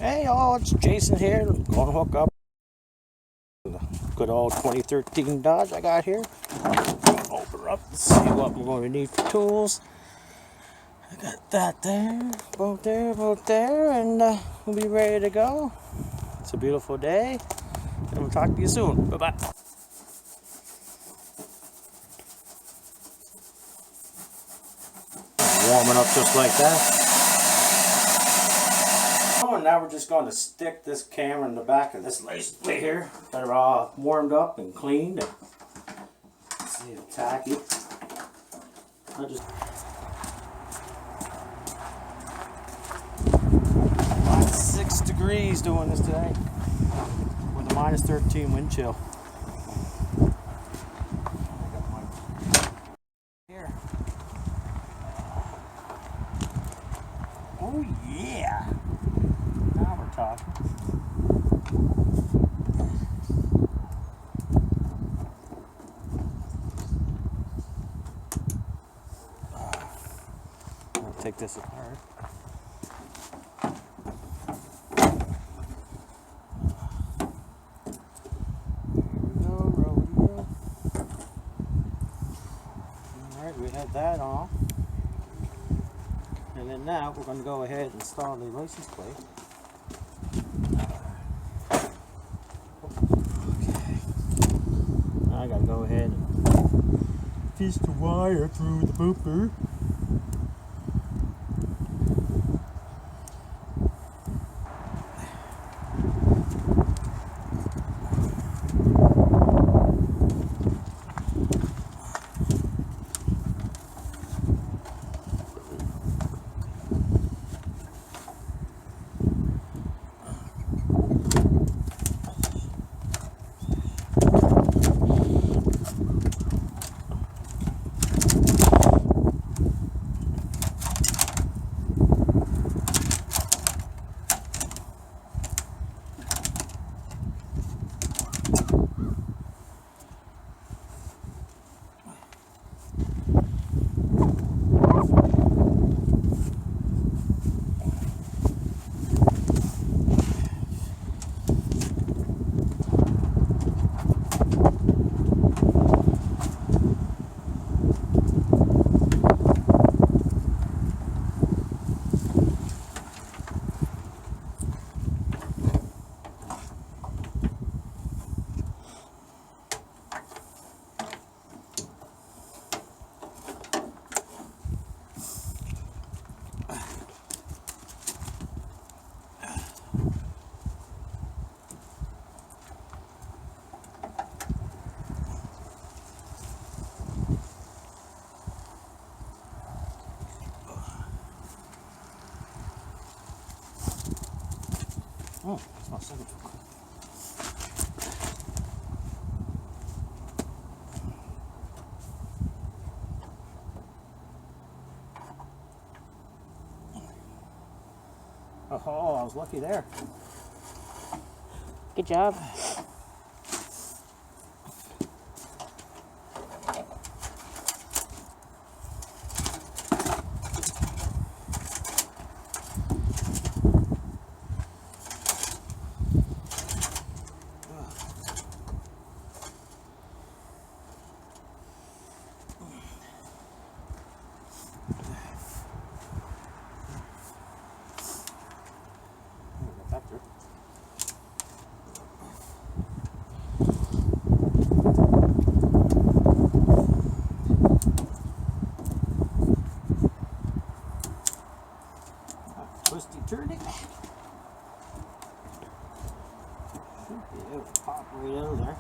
Hey y'all, it's Jason here. Going to hook up the good old 2013 Dodge I got here. Open her up and see what we're going to need for tools. I got that there, both there, and we'll be ready to go. It's a beautiful day, and we'll talk to you soon. Bye-bye. Warming up just like that. And now we're just going to stick this camera in the back of this license plate here. Got it all warmed up and cleaned. See it tacky. I just -6 degrees doing this today with a -13 wind chill. I got my here. Oh yeah. Now we're talking. I'll take this apart. Alright, we have that on. And then now we're going to go ahead and install the license plate. Okay. Now I got to go ahead and fish the wire through the booper. Oh, it's not so good. Oh, I was lucky there. Good job. Twisty turny. Should be able to pop right out of there.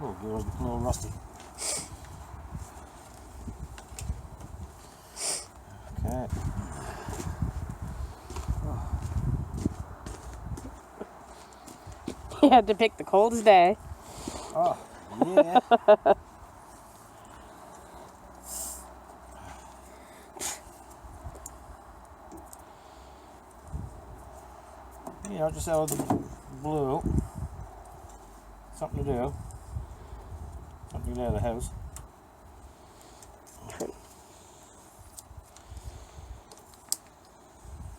Oh, it was a little rusty. Okay. You had to pick the coldest day. Oh, yeah. You know, just out of the blue. something to do. Something to get out of the house.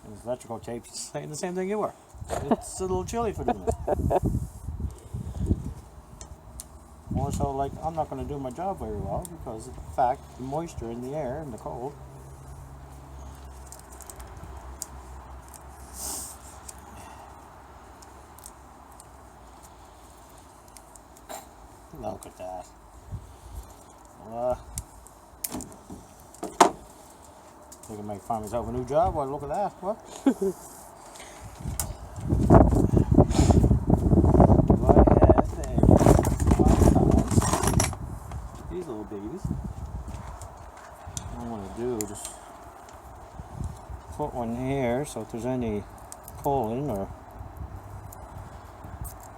And this electrical tape's saying the same thing you were. It's a little chilly for doing it. More so like I'm not going to do my job very well because of the fact the moisture in the air and the cold. Look at that. Think I might find myself a new job. Well, look at that. What? These little babies. What I want to do is just put one here so if there's any pulling or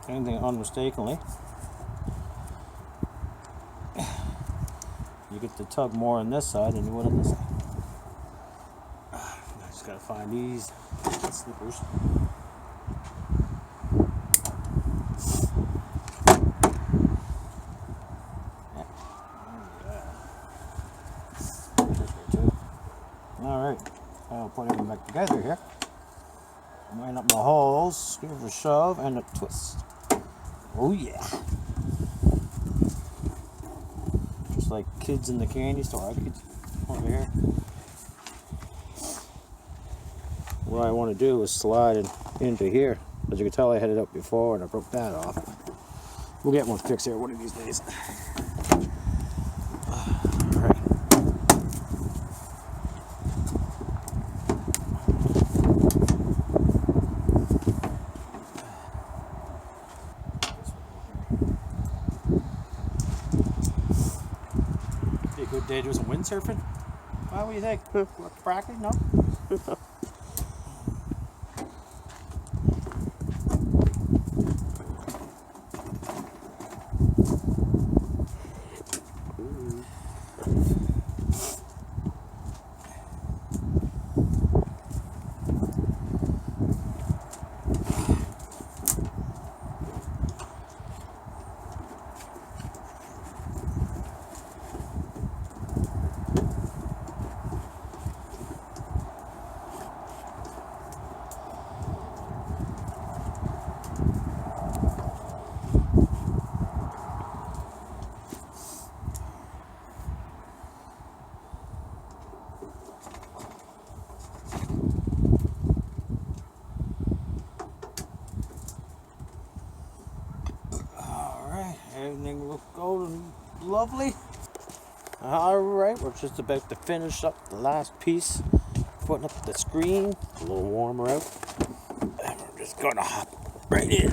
anything unmistakably, you get to tug more on this side than you would on this side. I just gotta find these slippers. Alright, I'll put everything back together here. Line up my holes, give it a shove and a twist. Oh yeah. Just like kids in the candy store. Kids over here. What I want to do is slide it into here. As you can tell, I had it up before and I broke that off. We'll get one fixed here one of these days. Alright. Be a good day to do some windsurfing. Well, what do you think? Fracking? No? Everything looks golden lovely. Alright, we're just about to finish up the last piece. Putting up the screen. A little warmer out. And we're just gonna hop right in.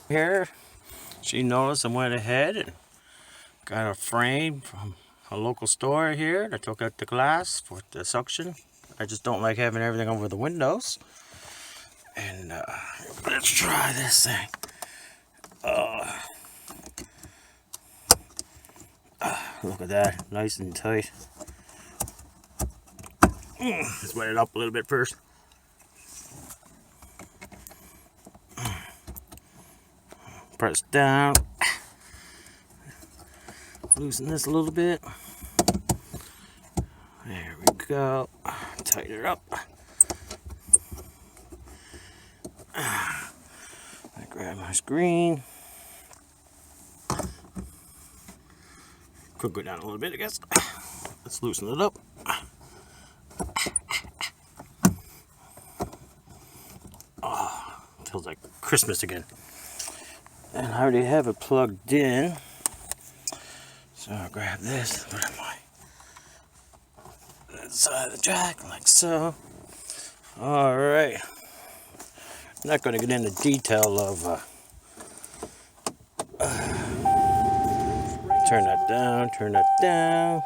Here, she noticed and went ahead and got a frame from a local store here. I took out the glass for the suction. I just don't like having everything over the windows. And let's try this thing. Look at that, nice and tight. Let's wet it up a little bit first. Press down. Loosen this a little bit. There we go. Tighten it up. I grab my screen. Could go down a little bit, I guess. Let's loosen it up. Oh, feels like Christmas again. And I already have it plugged in. So I'll grab this, put it on my side of the jack, like so. Alright. I'm not going to get into detail of turn that down, turn that down.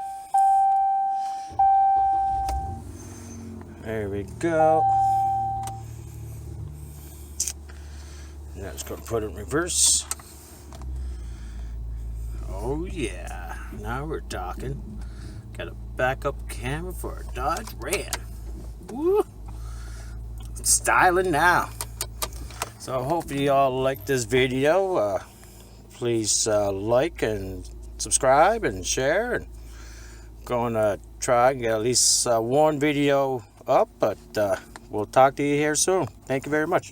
There we go. Now it's going to put it in reverse. Oh yeah, now we're talking. Got a backup camera for a Dodge Ram. Woo! styling now. So hopefully y'all like this video. Please like and subscribe and share. And gonna try and get at least one video up, but we'll talk to you here soon. Thank you very much.